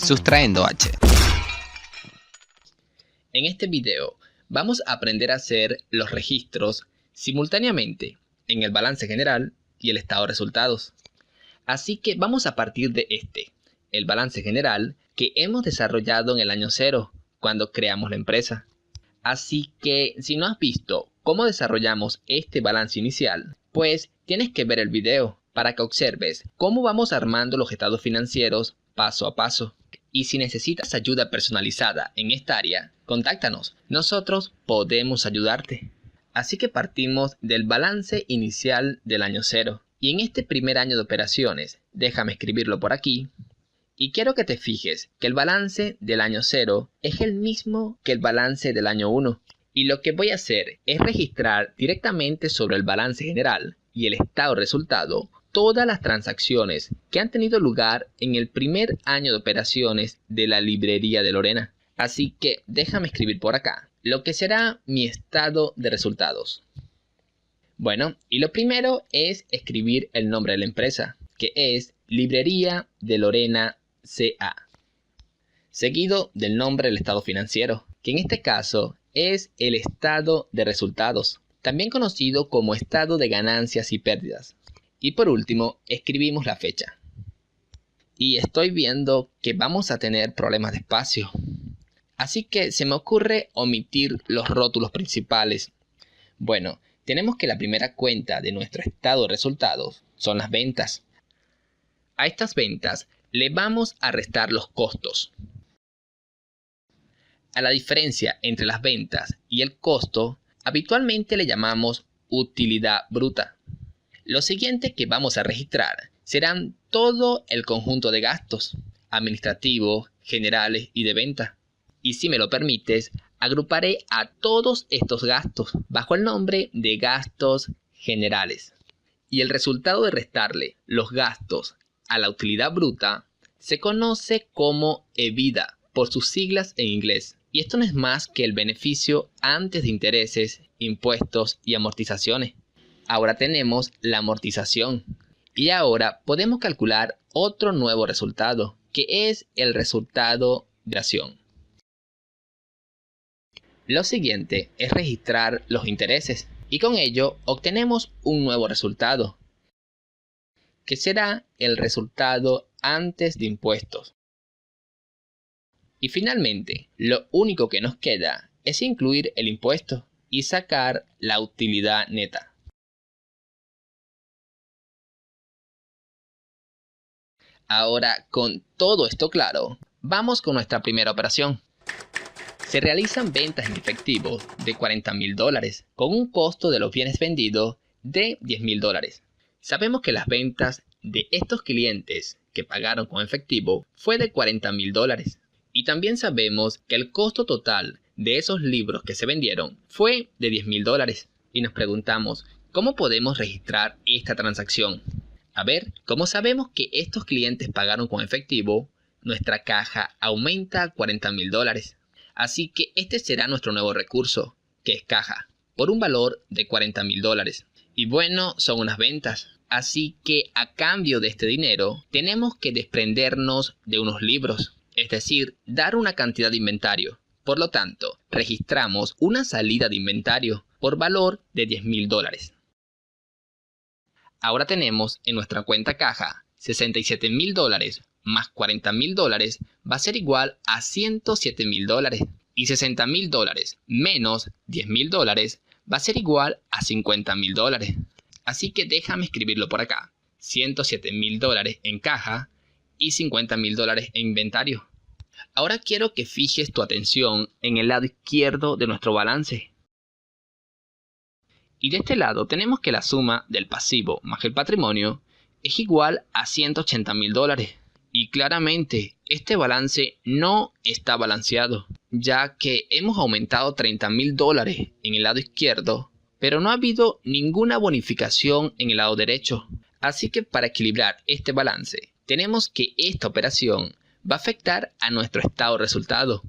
Sustrayendo H. En este video vamos a aprender a hacer los registros simultáneamente en el balance general y el estado de resultados. Así que vamos a partir de el balance general que hemos desarrollado en el año 0 cuando creamos la empresa. Así que si no has visto cómo desarrollamos este balance inicial, pues tienes que ver el video para que observes cómo vamos armando los estados financieros paso a paso. Y si necesitas ayuda personalizada en esta área, contáctanos, nosotros podemos ayudarte. Así que partimos del balance inicial del año 0. Y en este primer año de operaciones, déjame escribirlo por aquí. Y quiero que te fijes que el balance del año 0 es el mismo que el balance del año 1. Y lo que voy a hacer es registrar directamente sobre el balance general y el estado de resultado todas las transacciones que han tenido lugar en el primer año de operaciones de la librería de Lorena. Así que déjame escribir por acá lo que será mi estado de resultados. Bueno, y lo primero es escribir el nombre de la empresa, que es Librería de Lorena C.A. Seguido del nombre del estado financiero, que en este caso es el estado de resultados, también conocido como estado de ganancias y pérdidas. Y por último, escribimos la fecha. Y estoy viendo que vamos a tener problemas de espacio. Así que se me ocurre omitir los rótulos principales. Bueno, tenemos que la primera cuenta de nuestro estado de resultados son las ventas. A estas ventas le vamos a restar los costos. A la diferencia entre las ventas y el costo, habitualmente le llamamos utilidad bruta. Lo siguiente que vamos a registrar serán todo el conjunto de gastos administrativos, generales y de venta. Y si me lo permites, agruparé a todos estos gastos bajo el nombre de gastos generales. Y el resultado de restarle los gastos a la utilidad bruta se conoce como EBITDA por sus siglas en inglés. Y esto no es más que el beneficio antes de intereses, impuestos y amortizaciones. Ahora tenemos la amortización. Y ahora podemos calcular otro nuevo resultado, que es el resultado de acción. Lo siguiente es registrar los intereses. Y con ello obtenemos un nuevo resultado, que será el resultado antes de impuestos. Y finalmente, lo único que nos queda es incluir el impuesto y sacar la utilidad neta. Ahora, con todo esto claro, vamos con nuestra primera operación. Se realizan ventas en efectivo de $40,000 con un costo de los bienes vendidos de $10,000. Sabemos que las ventas de estos clientes que pagaron con efectivo fue de $40,000. Y también sabemos que el costo total de esos libros que se vendieron fue de $10,000. Y nos preguntamos, ¿cómo podemos registrar esta transacción? A ver, como sabemos que estos clientes pagaron con efectivo, nuestra caja aumenta a $40,000. Así que este será nuestro nuevo recurso, que es caja, por un valor de $40,000. Y bueno, son unas ventas. Así que a cambio de este dinero, tenemos que desprendernos de unos libros, es decir, dar una cantidad de inventario. Por lo tanto, registramos una salida de inventario por valor de $10,000. Ahora tenemos en nuestra cuenta caja $67,000 más $40,000 va a ser igual a $107,000. Y $60,000 menos $10,000 va a ser igual a $50,000. Así que déjame escribirlo por acá. $107,000 en caja y $50,000 en inventario. Ahora quiero que fijes tu atención en el lado izquierdo de nuestro balance. Y de este lado tenemos que la suma del pasivo más el patrimonio es igual a $180,000. Y claramente este balance no está balanceado, ya que hemos aumentado $30,000 en el lado izquierdo, pero no ha habido ninguna bonificación en el lado derecho. Así que para equilibrar este balance, tenemos que esta operación va a afectar a nuestro estado de resultado.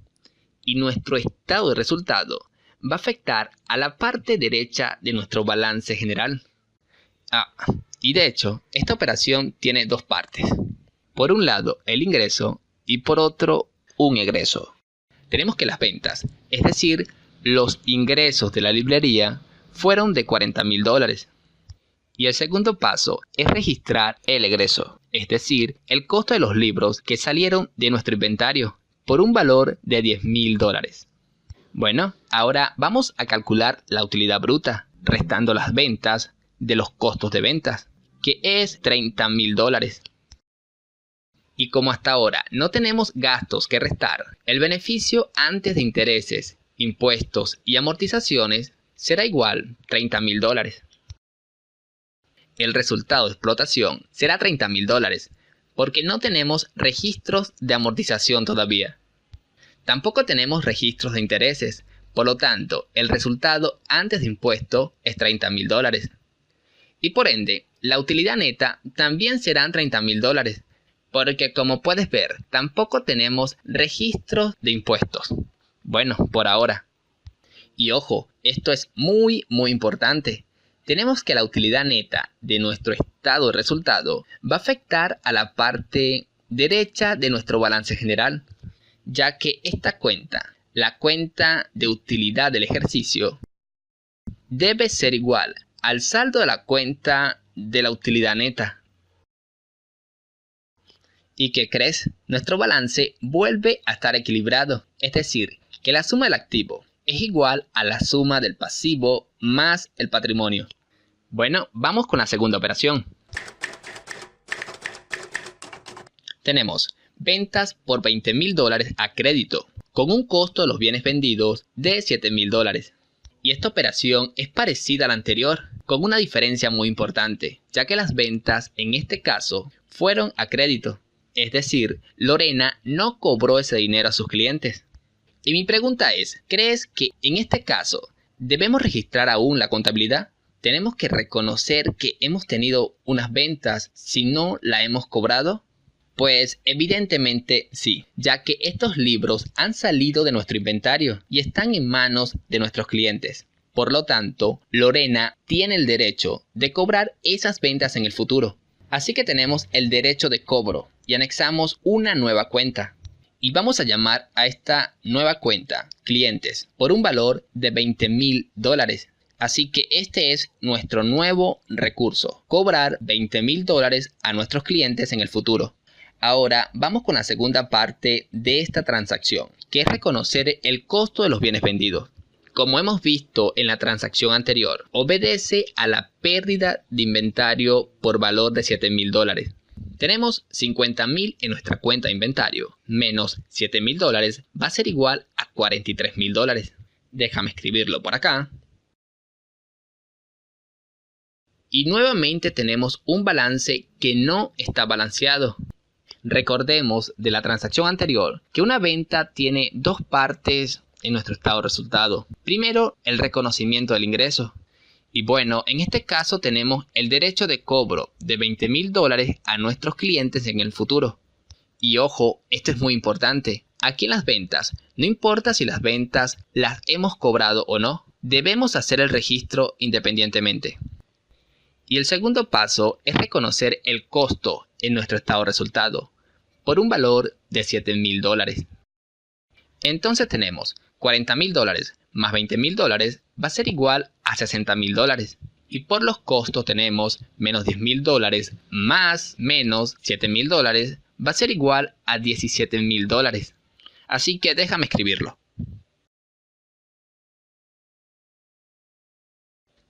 Y nuestro estado de resultado va a afectar a la parte derecha de nuestro balance general. Y de hecho, esta operación tiene dos partes. Por un lado, el ingreso y por otro, un egreso. Tenemos que las ventas, es decir, los ingresos de la librería, fueron de $40,000. Y el segundo paso es registrar el egreso, es decir, el costo de los libros que salieron de nuestro inventario, por un valor de $10,000. Bueno, ahora vamos a calcular la utilidad bruta, restando las ventas de los costos de ventas, que es $30,000. Y como hasta ahora no tenemos gastos que restar, el beneficio antes de intereses, impuestos y amortizaciones será igual a $30,000. El resultado de explotación será $30,000, porque no tenemos registros de amortización todavía. Tampoco tenemos registros de intereses, por lo tanto, el resultado antes de impuesto es $30,000. Y por ende, la utilidad neta también serán $30,000, porque como puedes ver, tampoco tenemos registros de impuestos. Bueno, por ahora. Y ojo, esto es muy importante. Tenemos que la utilidad neta de nuestro estado de resultado va a afectar a la parte derecha de nuestro balance general, ya que esta cuenta, la cuenta de utilidad del ejercicio, debe ser igual al saldo de la cuenta de la utilidad neta. ¿Y qué crees? Nuestro balance vuelve a estar equilibrado, es decir, que la suma del activo es igual a la suma del pasivo más el patrimonio. Bueno, vamos con la segunda operación. Tenemos ventas por $20,000 a crédito, con un costo de los bienes vendidos de $7,000. Y esta operación es parecida a la anterior, con una diferencia muy importante, ya que las ventas en este caso fueron a crédito. Es decir, Lorena no cobró ese dinero a sus clientes. Y mi pregunta es, ¿crees que en este caso debemos registrar aún la contabilidad? ¿Tenemos que reconocer que hemos tenido unas ventas si no la hemos cobrado? Pues evidentemente sí, ya que estos libros han salido de nuestro inventario y están en manos de nuestros clientes. Por lo tanto, Lorena tiene el derecho de cobrar esas ventas en el futuro. Así que tenemos el derecho de cobro y anexamos una nueva cuenta. Y vamos a llamar a esta nueva cuenta clientes por un valor de $20,000. Así que este es nuestro nuevo recurso, cobrar $20,000 a nuestros clientes en el futuro. Ahora vamos con la segunda parte de esta transacción, que es reconocer el costo de los bienes vendidos. Como hemos visto en la transacción anterior, obedece a la pérdida de inventario por valor de $7,000. Tenemos $50,000 en nuestra cuenta de inventario, menos $7,000 va a ser igual a $43,000. Déjame escribirlo por acá. Y nuevamente tenemos un balance que no está balanceado. Recordemos de la transacción anterior que una venta tiene dos partes en nuestro estado de resultado. Primero, el reconocimiento del ingreso. Y bueno, en este caso tenemos el derecho de cobro de $20,000 a nuestros clientes en el futuro. Y ojo, esto es muy importante. Aquí en las ventas, no importa si las ventas las hemos cobrado o no, debemos hacer el registro independientemente. Y el segundo paso es reconocer el costo en nuestro estado de resultado por un valor de $7,000. Entonces tenemos $40,000 más $20,000 va a ser igual a $60,000. Y por los costos tenemos menos $10,000 más menos $7,000 va a ser igual a $17,000. Así que déjame escribirlo.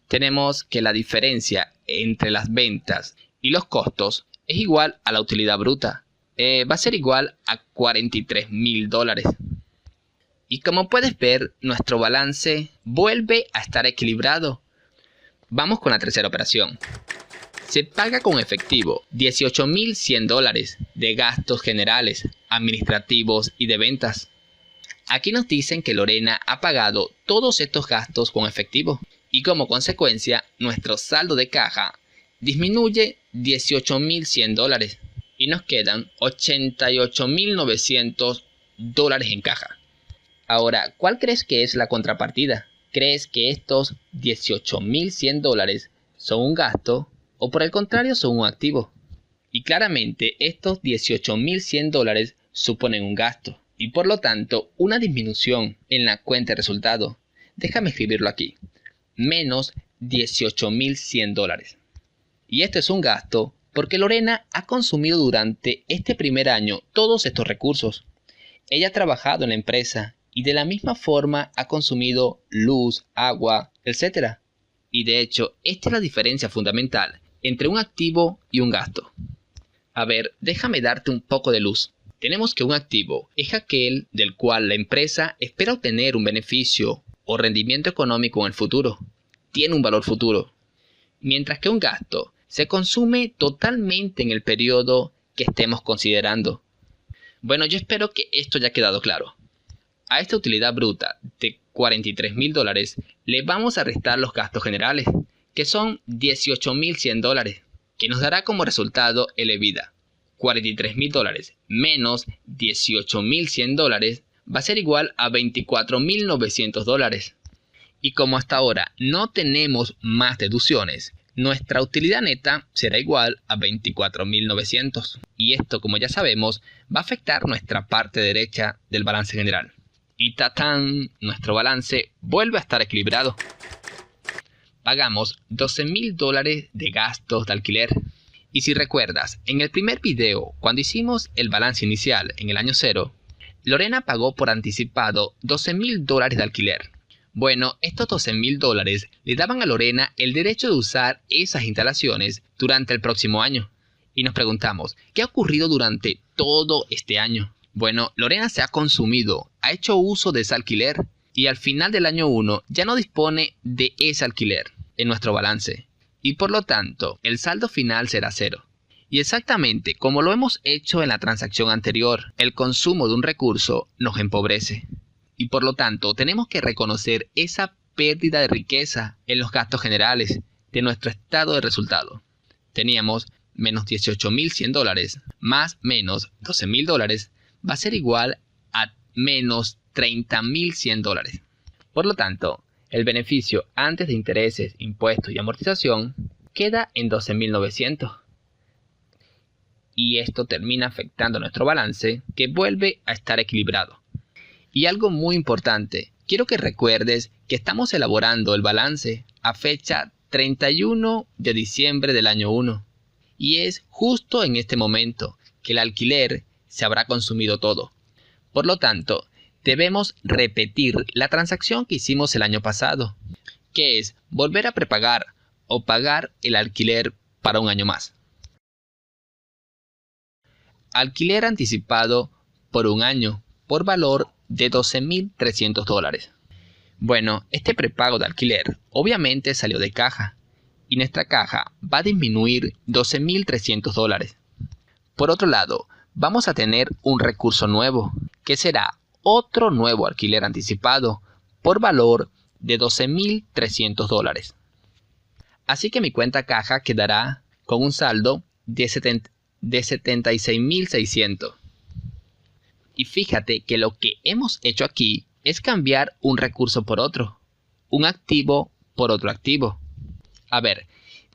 Tenemos que la diferencia entre las ventas y los costos es igual a la utilidad bruta. Va a ser igual a $43,000. Y como puedes ver, nuestro balance vuelve a estar equilibrado. Vamos con la tercera operación. Se paga con efectivo $18,100 de gastos generales, administrativos y de ventas. Aquí nos dicen que Lorena ha pagado todos estos gastos con efectivo. Y como consecuencia, nuestro saldo de caja disminuye $18,100 y nos quedan $88,900 en caja. Ahora, ¿cuál crees que es la contrapartida? ¿Crees que estos $18,100 son un gasto o por el contrario son un activo? Y claramente estos $18,100 suponen un gasto y por lo tanto una disminución en la cuenta de resultados. Déjame escribirlo aquí. Menos $18.100. Y esto es un gasto porque Lorena ha consumido durante este primer año todos estos recursos. Ella ha trabajado en la empresa y de la misma forma ha consumido luz, agua, etc. Y de hecho, esta es la diferencia fundamental entre un activo y un gasto. A ver, déjame darte un poco de luz. Tenemos que un activo es aquel del cual la empresa espera obtener un beneficio o rendimiento económico en el futuro. Tiene un valor futuro. Mientras que un gasto se consume totalmente en el periodo que estemos considerando. Bueno, yo espero que esto haya quedado claro. A esta utilidad bruta de $43.000 le vamos a restar los gastos generales, que son $18.100, que nos dará como resultado el EBITDA. $43.000 menos $18.100 va a ser igual a $24.900. Y como hasta ahora no tenemos más deducciones, nuestra utilidad neta será igual a 24.900. Y esto, como ya sabemos, va a afectar nuestra parte derecha del balance general. Y ¡tatán! Nuestro balance vuelve a estar equilibrado. Pagamos $12.000 de gastos de alquiler. Y si recuerdas, en el primer video, cuando hicimos el balance inicial en el año 0, Lorena pagó por anticipado $12.000 de alquiler. Bueno, estos $12.000 le daban a Lorena el derecho de usar esas instalaciones durante el próximo año. Y nos preguntamos, ¿qué ha ocurrido durante todo este año? Bueno, Lorena se ha consumido, ha hecho uso de ese alquiler y al final del año 1 ya no dispone de ese alquiler en nuestro balance. Y por lo tanto, el saldo final será 0. Y exactamente como lo hemos hecho en la transacción anterior, el consumo de un recurso nos empobrece. Y por lo tanto, tenemos que reconocer esa pérdida de riqueza en los gastos generales de nuestro estado de resultado. Teníamos menos $18.100 más menos $12.000 va a ser igual a menos $30.100. Por lo tanto, el beneficio antes de intereses, impuestos y amortización queda en $12.900. Y esto termina afectando nuestro balance, que vuelve a estar equilibrado. Y algo muy importante, quiero que recuerdes que estamos elaborando el balance a fecha 31 de diciembre del año 1. Y es justo en este momento que el alquiler se habrá consumido todo. Por lo tanto, debemos repetir la transacción que hicimos el año pasado, que es volver a prepagar o pagar el alquiler para un año más. Alquiler anticipado por un año por valor de $12.300. Bueno, este prepago de alquiler obviamente salió de caja y nuestra caja va a disminuir $12.300. Por otro lado, vamos a tener un recurso nuevo, que será otro nuevo alquiler anticipado por valor de $12.300. Así que mi cuenta caja quedará con un saldo de $76.600. Y fíjate que lo que hemos hecho aquí es cambiar un recurso por otro, un activo por otro activo. A ver,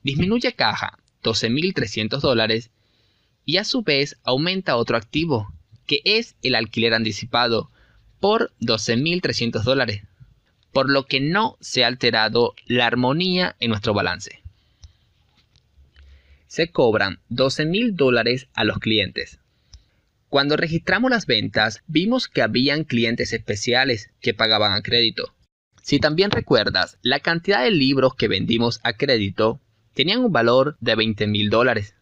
disminuye caja $12.300 y a su vez aumenta otro activo, que es el alquiler anticipado, por $12.300, por lo que no se ha alterado la armonía en nuestro balance. Se cobran $12.000 a los clientes. Cuando registramos las ventas, vimos que habían clientes especiales que pagaban a crédito. Si también recuerdas, la cantidad de libros que vendimos a crédito tenían un valor de $20.000.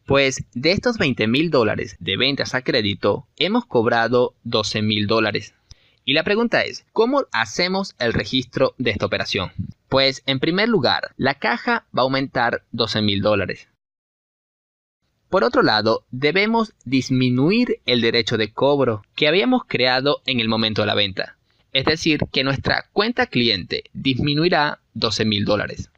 Pues de estos $20.000 de ventas a crédito, hemos cobrado $12.000. Y la pregunta es, ¿cómo hacemos el registro de esta operación? Pues en primer lugar, la caja va a aumentar $12.000. Por otro lado, debemos disminuir el derecho de cobro que habíamos creado en el momento de la venta. Es decir, que nuestra cuenta cliente disminuirá $12.000.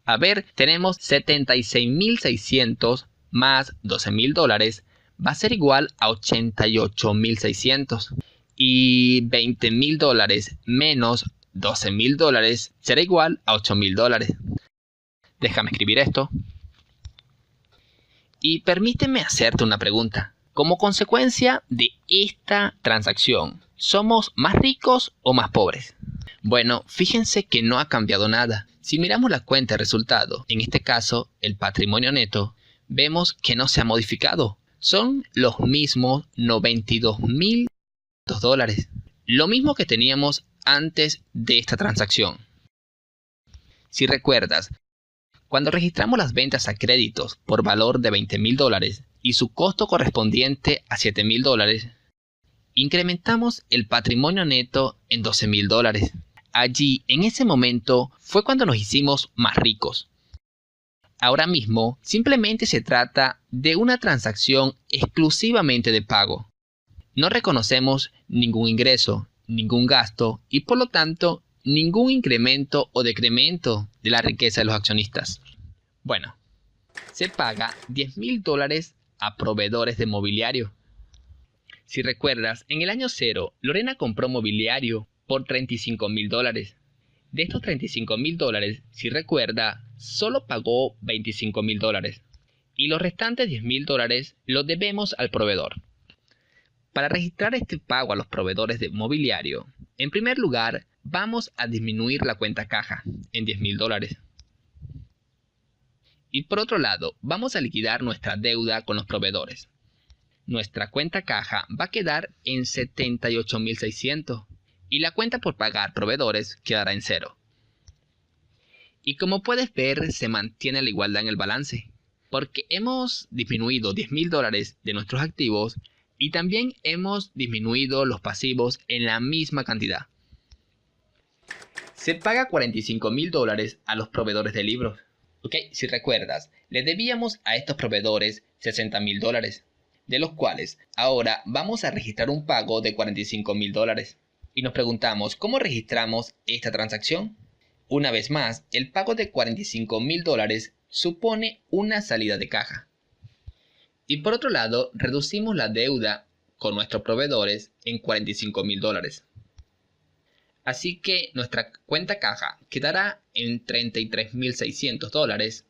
A ver, tenemos $76.600 más $12.000 va a ser igual a $88.600. Y $20.000 menos $12.000 será igual a $8.000. Déjame escribir esto. Y permíteme hacerte una pregunta. Como consecuencia de esta transacción, ¿somos más ricos o más pobres? Bueno, fíjense que no ha cambiado nada. Si miramos la cuenta de resultado, en este caso el patrimonio neto, vemos que no se ha modificado. Son los mismos $92.000. Lo mismo que teníamos antes de esta transacción. Si recuerdas, cuando registramos las ventas a créditos por valor de $20.000 y su costo correspondiente a $7.000, incrementamos el patrimonio neto en $12.000. Allí, en ese momento, fue cuando nos hicimos más ricos. Ahora mismo, simplemente se trata de una transacción exclusivamente de pago. No reconocemos ningún ingreso, ningún gasto y por lo tanto, ningún incremento o decremento de la riqueza de los accionistas. Bueno, se paga $10.000 a proveedores de mobiliario. Si recuerdas, en el año 0, Lorena compró mobiliario por $35.000. De estos $35.000, si recuerda, solo pagó $25.000 y los restantes $10.000 los debemos al proveedor. Para registrar este pago a los proveedores de mobiliario, en primer lugar, vamos a disminuir la cuenta caja en $10.000. Y por otro lado, vamos a liquidar nuestra deuda con los proveedores. Nuestra cuenta caja va a quedar en $78.600 y la cuenta por pagar proveedores quedará en 0. Y como puedes ver, se mantiene la igualdad en el balance, porque hemos disminuido $10.000 de nuestros activos y también hemos disminuido los pasivos en la misma cantidad. Se paga $45.000 a los proveedores de libros. Si recuerdas, le debíamos a estos proveedores $60.000, de los cuales ahora vamos a registrar un pago de $45.000. Y nos preguntamos, ¿cómo registramos esta transacción? Una vez más, el pago de $45.000 supone una salida de caja. Y por otro lado, reducimos la deuda con nuestros proveedores en $45.000. Así que nuestra cuenta caja quedará en $33.600,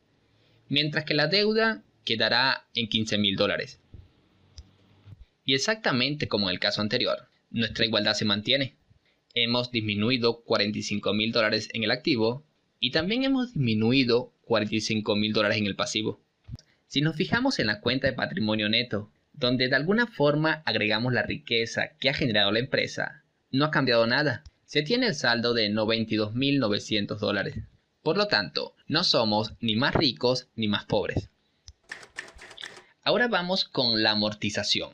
mientras que la deuda quedará en $15.000. Y exactamente como en el caso anterior, nuestra igualdad se mantiene. Hemos disminuido $45.000 en el activo y también hemos disminuido $45.000 en el pasivo. Si nos fijamos en la cuenta de patrimonio neto, donde de alguna forma agregamos la riqueza que ha generado la empresa, no ha cambiado nada. Se tiene el saldo de $92.900. Por lo tanto, no somos ni más ricos ni más pobres. Ahora vamos con la amortización.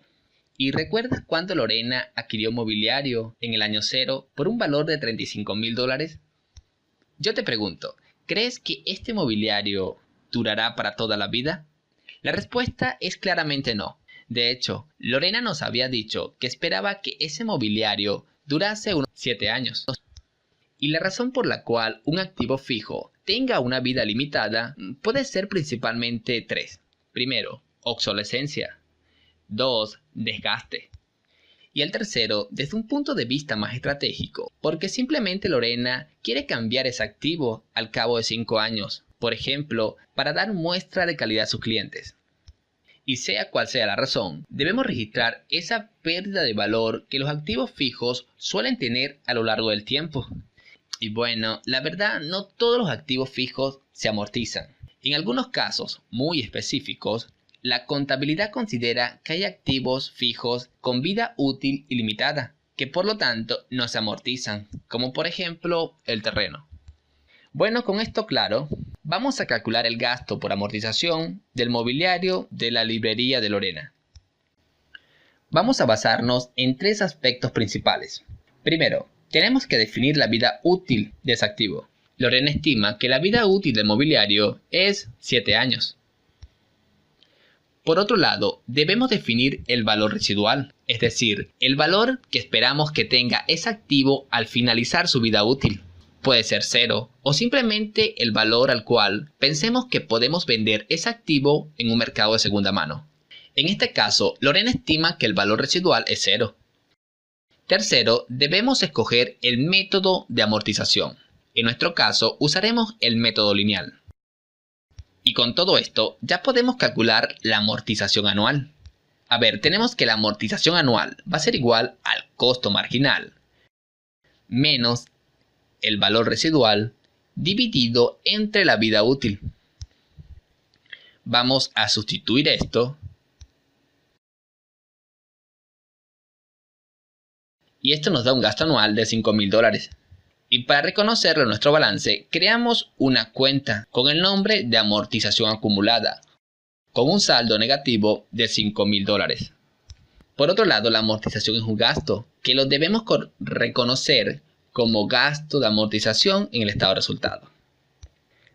¿Y recuerdas cuándo Lorena adquirió mobiliario en el año 0 por un valor de $35.000? Yo te pregunto, ¿crees que este mobiliario durará para toda la vida? La respuesta es claramente no. De hecho, Lorena nos había dicho que esperaba que ese mobiliario durase unos 7 años. Y la razón por la cual un activo fijo tenga una vida limitada puede ser principalmente 3. Primero, obsolescencia. 2. Desgaste. Y el tercero, desde un punto de vista más estratégico, porque simplemente Lorena quiere cambiar ese activo al cabo de 5 años, por ejemplo, para dar muestra de calidad a sus clientes. Y sea cual sea la razón, debemos registrar esa pérdida de valor que los activos fijos suelen tener a lo largo del tiempo. Y bueno, la verdad, no todos los activos fijos se amortizan. En algunos casos muy específicos, la contabilidad considera que hay activos fijos con vida útil ilimitada, que por lo tanto no se amortizan, como por ejemplo el terreno. Bueno, con esto claro, vamos a calcular el gasto por amortización del mobiliario de la librería de Lorena. Vamos a basarnos en 3 aspectos principales. Primero, tenemos que definir la vida útil de ese activo. Lorena estima que la vida útil del mobiliario es 7 años. Por otro lado, debemos definir el valor residual, es decir, el valor que esperamos que tenga ese activo al finalizar su vida útil. Puede ser 0 o simplemente el valor al cual pensemos que podemos vender ese activo en un mercado de segunda mano. En este caso, Lorena estima que el valor residual es 0. Tercero, debemos escoger el método de amortización. En nuestro caso, usaremos el método lineal. Y con todo esto, ya podemos calcular la amortización anual. A ver, tenemos que la amortización anual va a ser igual al costo marginal menos el valor residual dividido entre la vida útil. Vamos a sustituir esto y esto nos da un gasto anual de $5.000. Y para reconocerlo en nuestro balance, creamos una cuenta con el nombre de amortización acumulada, con un saldo negativo de $5.000. Por otro lado, la amortización es un gasto que lo debemos reconocer como gasto de amortización en el estado de resultado.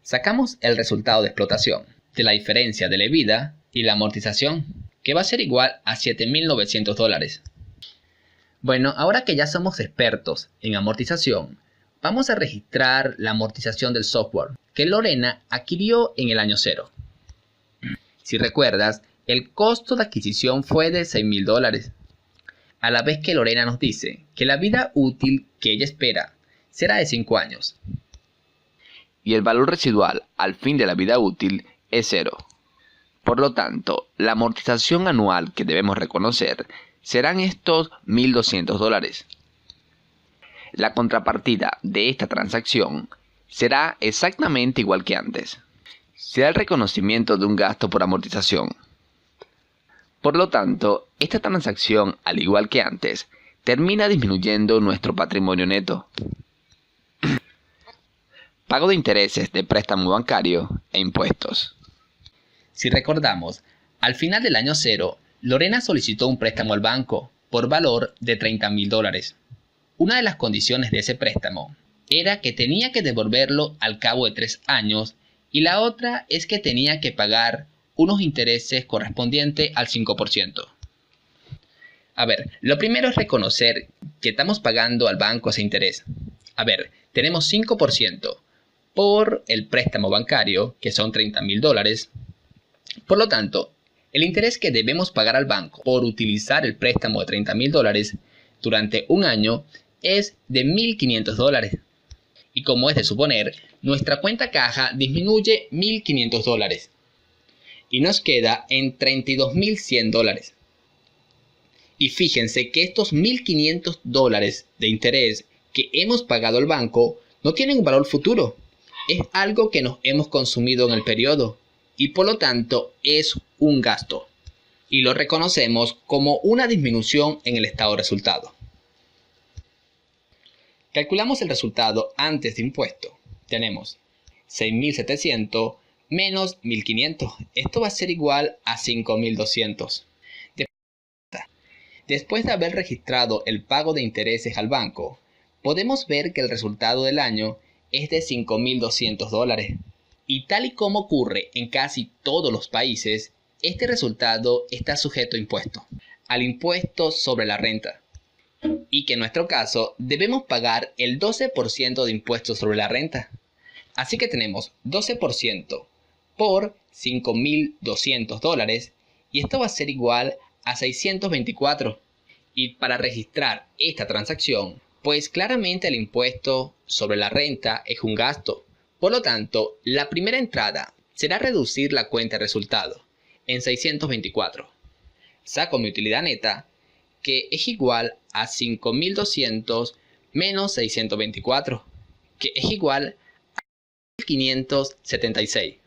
Sacamos el resultado de explotación de la diferencia de la EBITDA y la amortización, que va a ser igual a $7.900. Bueno, ahora que ya somos expertos en amortización, vamos a registrar la amortización del software que Lorena adquirió en el año 0. Si recuerdas, el costo de adquisición fue de $6.000, a la vez que Lorena nos dice que la vida útil que ella espera será de 5 años. Y el valor residual al fin de la vida útil es 0. Por lo tanto, la amortización anual que debemos reconocer serán estos $1.200. La contrapartida de esta transacción será exactamente igual que antes. Será el reconocimiento de un gasto por amortización. Por lo tanto, esta transacción, al igual que antes, termina disminuyendo nuestro patrimonio neto. Pago de intereses de préstamo bancario e impuestos. Si recordamos, al final del año 0, Lorena solicitó un préstamo al banco por valor de $30.000. Una de las condiciones de ese préstamo era que tenía que devolverlo al cabo de 3 años y la otra es que tenía que pagar unos intereses correspondientes al 5%. A ver, lo primero es reconocer que estamos pagando al banco ese interés. A ver, tenemos 5% por el préstamo bancario, que son $30.000. Por lo tanto, el interés que debemos pagar al banco por utilizar el préstamo de $30.000 durante un año es de $1.500. Y como es de suponer, nuestra cuenta caja disminuye $1.500 y nos queda en $32.100. Y fíjense que estos $1.500 de interés que hemos pagado al banco no tienen un valor futuro. Es algo que nos hemos consumido en el periodo y por lo tanto es un gasto. Y lo reconocemos como una disminución en el estado de resultado. Calculamos el resultado antes de impuesto. Tenemos 6.700 menos 1.500. Esto va a ser igual a 5.200. Después de haber registrado el pago de intereses al banco, podemos ver que el resultado del año es de $5.200. Y tal y como ocurre en casi todos los países, este resultado está sujeto a impuesto, al impuesto sobre la renta. Y que en nuestro caso debemos pagar el 12% de impuestos sobre la renta. Así que tenemos 12% por $5.200 y esto va a ser igual a 624. Y para registrar esta transacción, pues claramente el impuesto sobre la renta es un gasto. Por lo tanto, la primera entrada será reducir la cuenta de resultado en 624. Saco mi utilidad neta, que es igual a 5.200 menos 624, que es igual a 1.576.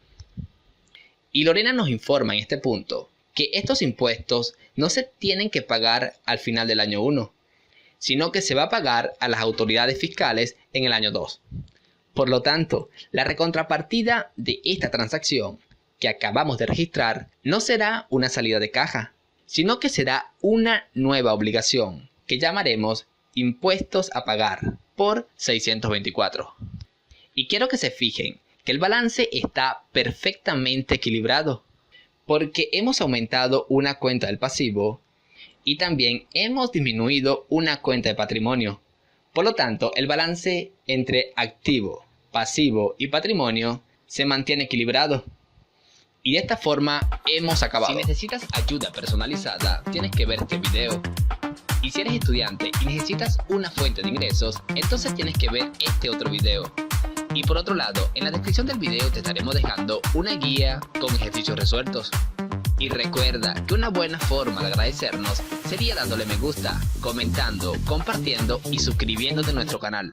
Y Lorena nos informa en este punto que estos impuestos no se tienen que pagar al final del año 1, sino que se va a pagar a las autoridades fiscales en el año 2. Por lo tanto, la recontrapartida de esta transacción que acabamos de registrar no será una salida de caja, sino que será una nueva obligación que llamaremos impuestos a pagar por 624. Y quiero que se fijen que el balance está perfectamente equilibrado, porque hemos aumentado una cuenta del pasivo y también hemos disminuido una cuenta de patrimonio. Por lo tanto, el balance entre activo, pasivo y patrimonio se mantiene equilibrado. Y de esta forma hemos acabado. Si necesitas ayuda personalizada, tienes que ver este video. Y si eres estudiante y necesitas una fuente de ingresos, entonces tienes que ver este otro video. Y por otro lado, en la descripción del video te estaremos dejando una guía con ejercicios resueltos. Y recuerda que una buena forma de agradecernos sería dándole me gusta, comentando, compartiendo y suscribiéndote a nuestro canal.